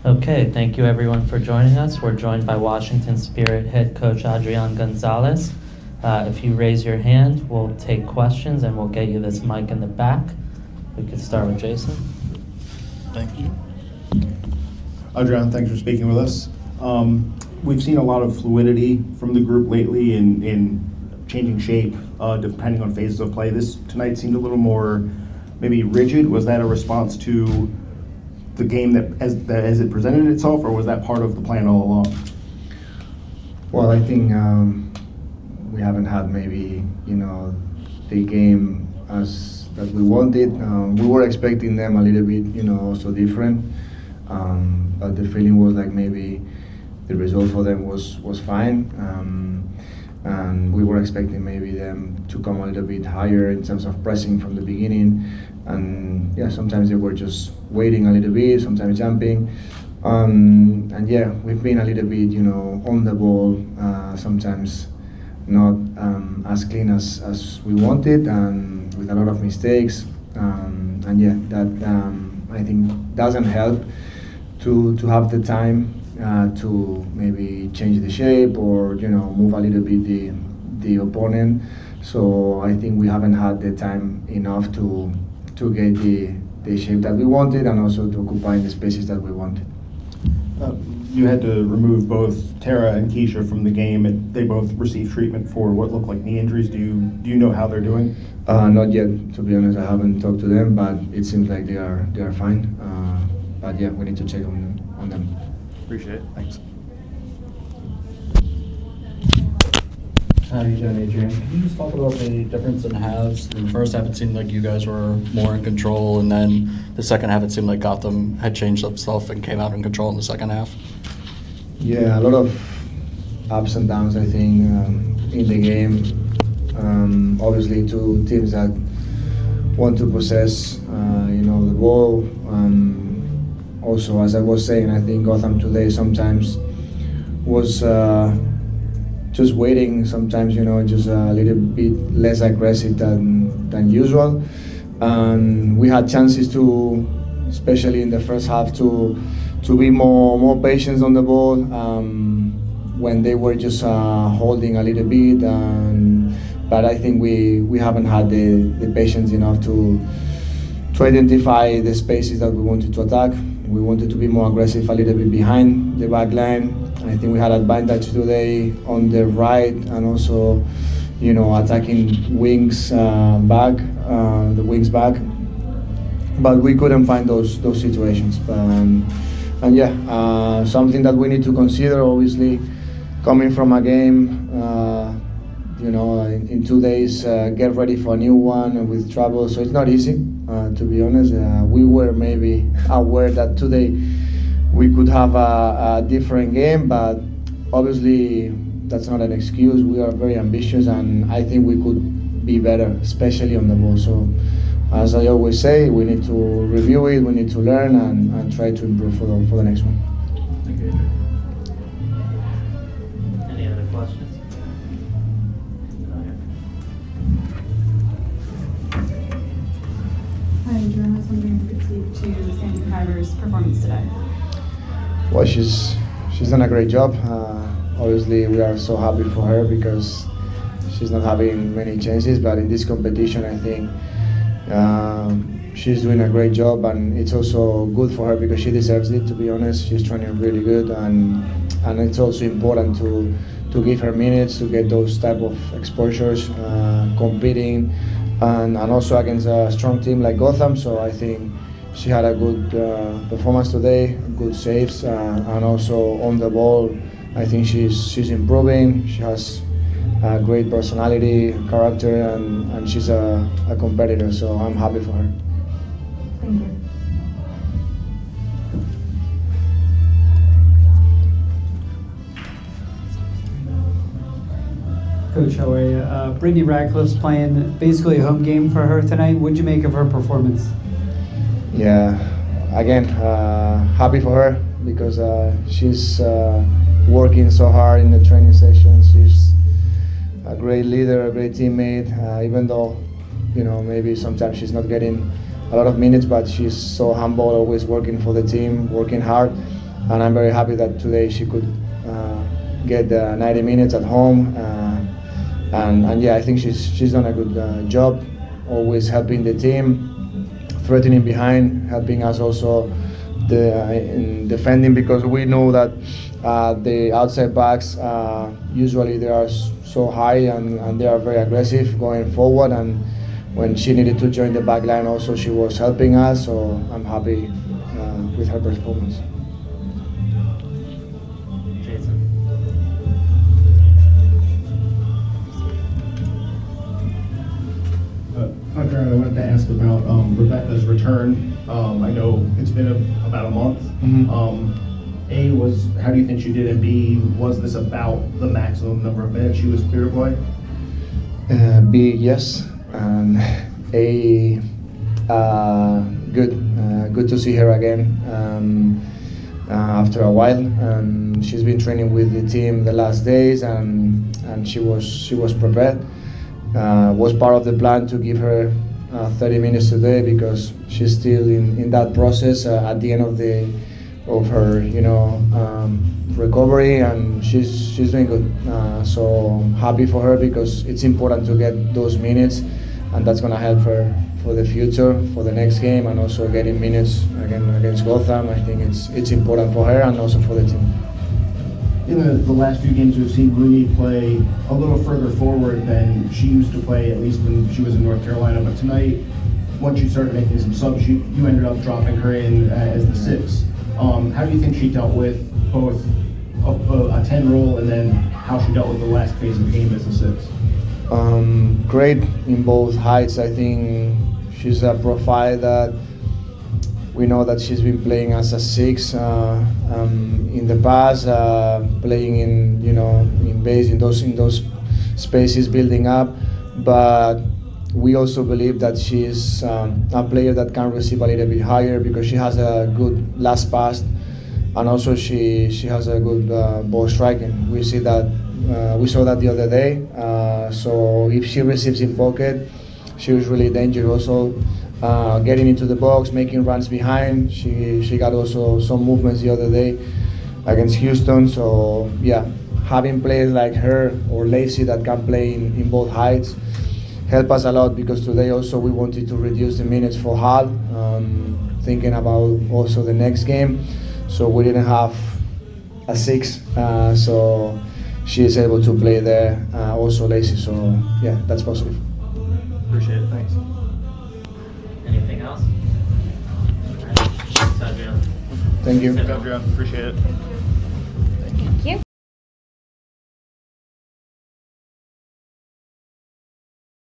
Okay, thank you everyone for joining us. We're joined by Washington Spirit head coach Adrián González. If you raise your hand, we'll take questions and we'll get you this mic in the back. We could start with Jason. Thank you. Adrián, thanks for speaking with us. We've seen a lot of fluidity from the group lately in changing shape depending on phases of play. This tonight seemed a little more maybe rigid. Was that a response to the game that as it presented itself, or was that part of the plan all along? Well, I think we haven't had maybe the game as that we wanted. We were expecting them a little bit also different, but the feeling was like maybe the result for them was fine, and we were expecting maybe them to come a little bit higher in terms of pressing from the beginning. And yeah, sometimes they were just waiting a little bit, sometimes jumping. And yeah, we've been a little bit, on the ball, sometimes not as clean as we wanted, and with a lot of mistakes. And yeah, that I think doesn't help to have the time to maybe change the shape or move a little bit the opponent. So I think we haven't had the time enough to get the shape that we wanted, and also to occupy the spaces that we wanted. You had to remove both Tara and Keisha from the game. They both received treatment for what looked like knee injuries. Do you know how they're doing? Not yet, to be honest. I haven't talked to them, but it seems like they are fine. But yeah, we need to check on them. Appreciate it. Thanks. How are you doing, Adrian? Can you just talk about the difference in halves? In the first half, it seemed like you guys were more in control, and then the second half, it seemed like Gotham had changed up stuff and came out in control in the second half. Yeah, a lot of ups and downs, I think, in the game. Obviously, two teams that want to possess, the ball. Also, as I was saying, I think Gotham today sometimes was just waiting. Sometimes, just a little bit less aggressive than usual. And we had chances to, especially in the first half, to be more patient on the ball when they were just holding a little bit. But I think we haven't had the patience enough to identify the spaces that we wanted to attack. We wanted to be more aggressive a little bit behind the back line. I think we had advantage today on the right, and also, attacking wings back, the wings back. But we couldn't find those situations. And yeah, something that we need to consider, obviously, coming from a game, in 2 days, get ready for a new one with trouble. So it's not easy, to be honest. We were maybe aware that today we could have a different game, but obviously that's not an excuse. We are very ambitious, and I think we could be better, especially on the ball. So as I always say, we need to review it, we need to learn, and try to improve for the next one. Thank you. Any other questions? Hi, Adrian. I was wondering if you could speak to Sandy Kyber's performance today. Well, she's done a great job. Obviously, we are so happy for her because she's not having many chances. But in this competition, I think she's doing a great job, and it's also good for her because she deserves it. To be honest, she's training really good, and it's also important to give her minutes to get those type of exposures, competing, and also against a strong team like Gotham. So I think she had a good performance today, good saves, and also on the ball, I think she's improving. She has a great personality, character, and she's a competitor, so I'm happy for her. Thank you. Coach, how are you? Brittany Radcliffe's playing basically a home game for her tonight. What'd you make of her performance? Yeah, again, happy for her because she's working so hard in the training sessions. She's a great leader, a great teammate, even though, maybe sometimes she's not getting a lot of minutes, but she's so humble, always working for the team, working hard. and I'm very happy that today she could get 90 minutes at home. And yeah, I think she's done a good job, always helping the team, threatening behind, helping us also in defending, because we know that the outside backs usually they are so high and they are very aggressive going forward, and when she needed to join the back line also she was helping us, so I'm happy with her performance. Jason. Adrián, I wanted to ask about Rebecca's return. I know it's been about a month. A, how do you think she did, and B, was this about the maximum number of minutes she was clear to play? B, yes, and A, good to see her again after a while. She's been training with the team the last days, and she was prepared. Was part of the plan to give her 30 minutes today, because she's still in that process at the end of her recovery, and she's doing good. So happy for her, because it's important to get those minutes, and that's going to help her for the future, for the next game, and also getting minutes again against Gotham. I think it's important for her and also for the team. In the last few games, we've seen Bruni play a little further forward than she used to play, at least when she was in North Carolina. But tonight, once you started making some subs, you ended up dropping her in as the 6. How do you think she dealt with both a 10 role and then how she dealt with the last phase of the game as a 6? Great in both heights. I think she's a profile that we know that she's been playing as a 6 in the past, playing in base in those spaces, building up. But we also believe that she is a player that can receive a little bit higher, because she has a good last pass, and also she has a good ball striking. We saw that the other day. So if she receives in pocket, she was really dangerous. Also, getting into the box, making runs behind. She got also some movements the other day against Houston. So yeah, having players like her or Lacey that can play in both heights help us a lot, because today also we wanted to reduce the minutes for Hal, thinking about also the next game. So we didn't have a 6, so she is able to play there, also Lacey. So yeah, that's positive. Appreciate it. Thanks. Anything else? All right. Thanks, Adrián. Thank you. Adrián, appreciate it.